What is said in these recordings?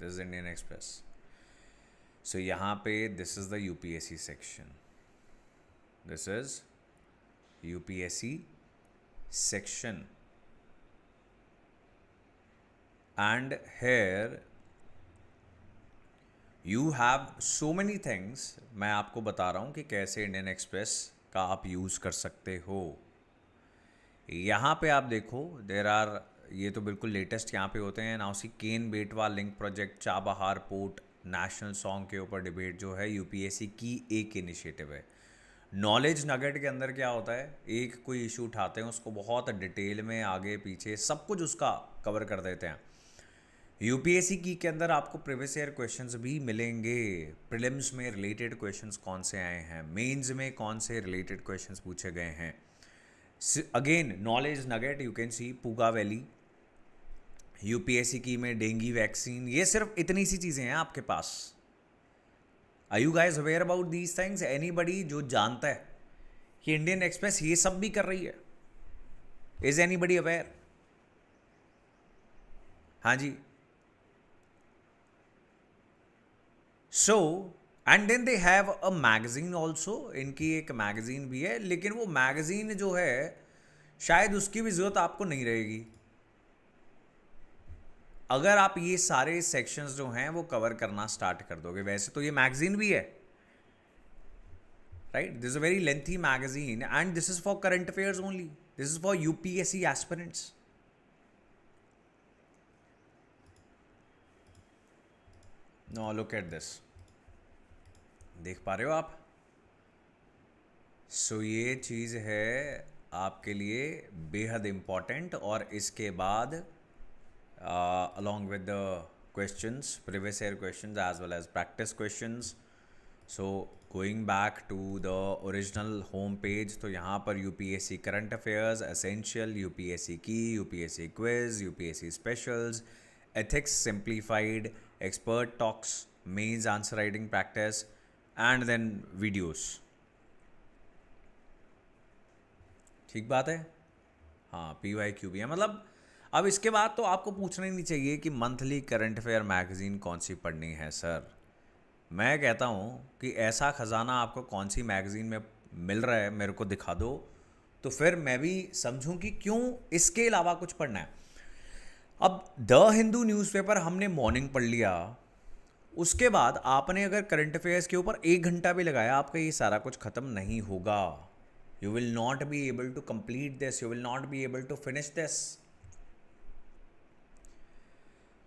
This is Indian Express. So यहाँ पे this is the UPSC section. This is UPSC section, and here you have so many things. मैं आपको बता रहा हूँ कि कैसे इंडियन एक्सप्रेस का आप यूज़ कर सकते हो. यहाँ पे आप देखो देर आर, ये तो बिल्कुल लेटेस्ट यहाँ पे होते हैं. नाउ सी केन बेटवा link project Chabahar port national song के ऊपर डिबेट जो है यूपीएससी की एक इनिशिएटिव है. नॉलेज नगेट के अंदर क्या होता है, एक कोई इशू उठाते हैं उसको बहुत डिटेल में आगे पीछे सब कुछ उसका कवर कर देते हैं. यूपीएससी की के अंदर आपको प्रीवियस ईयर क्वेश्चंस भी मिलेंगे. प्रीलिम्स में रिलेटेड क्वेश्चंस कौन से आए हैं, मेंस में कौन से रिलेटेड क्वेश्चंस पूछे गए हैं. Again knowledge nugget you can see Puga valley, UPSC की में डेंगू वैक्सीन. ये सिर्फ इतनी सी चीज़ें हैं आपके पास. Are you guys aware about these things? Anybody जो जानता है कि इंडियन एक्सप्रेस ये सब भी कर रही है? Is anybody aware? हाँ जी. So and then they have a magazine also. इनकी एक मैगजीन भी है, लेकिन वो मैगजीन जो है शायद उसकी भी जरूरत आपको नहीं रहेगी अगर आप ये सारे सेक्शंस जो हैं वो कवर करना स्टार्ट कर दोगे. वैसे तो ये मैगजीन भी है, right? This is a very lengthy magazine and this is for current affairs only. This is for UPSC aspirants. No look at this. देख पा रहे हो आप? सो ये चीज़ है आपके लिए बेहद इम्पॉर्टेंट. और इसके बाद along with the questions, previous year questions as well as practice questions. So going back to the original home page, तो यहाँ पर UPSC current affairs essential, UPSC की, UPSC quiz, UPSC specials, ethics simplified, expert talks, mains answer writing practice and then videos. ठीक बात है. हाँ, PYQ भी है. मतलब अब इसके बाद तो आपको पूछना ही नहीं चाहिए कि मंथली करंट अफेयर मैगजीन कौन सी पढ़नी है सर. मैं कहता हूँ कि ऐसा ख़जाना आपको कौन सी मैगजीन में मिल रहा है मेरे को दिखा दो, तो फिर मैं भी समझूं कि क्यों इसके अलावा कुछ पढ़ना है. अब द हिंदू न्यूज़पेपर हमने मॉर्निंग पढ़ लिया, उसके बाद आपने अगर करंट अफेयर्स के ऊपर 1 घंटा भी लगाया, आपका ये सारा कुछ ख़त्म नहीं होगा. You will not be able to complete this, you will not be able to finish this.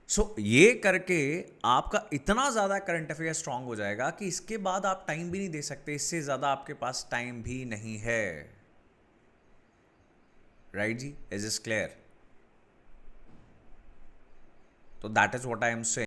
So ये करके आपका इतना ज़्यादा करंट अफेयर स्ट्रांग हो जाएगा कि इसके बाद आप टाइम भी नहीं दे सकते. इससे ज़्यादा आपके पास टाइम भी नहीं है. राइट जी? Is is clear? तो that is what I am saying.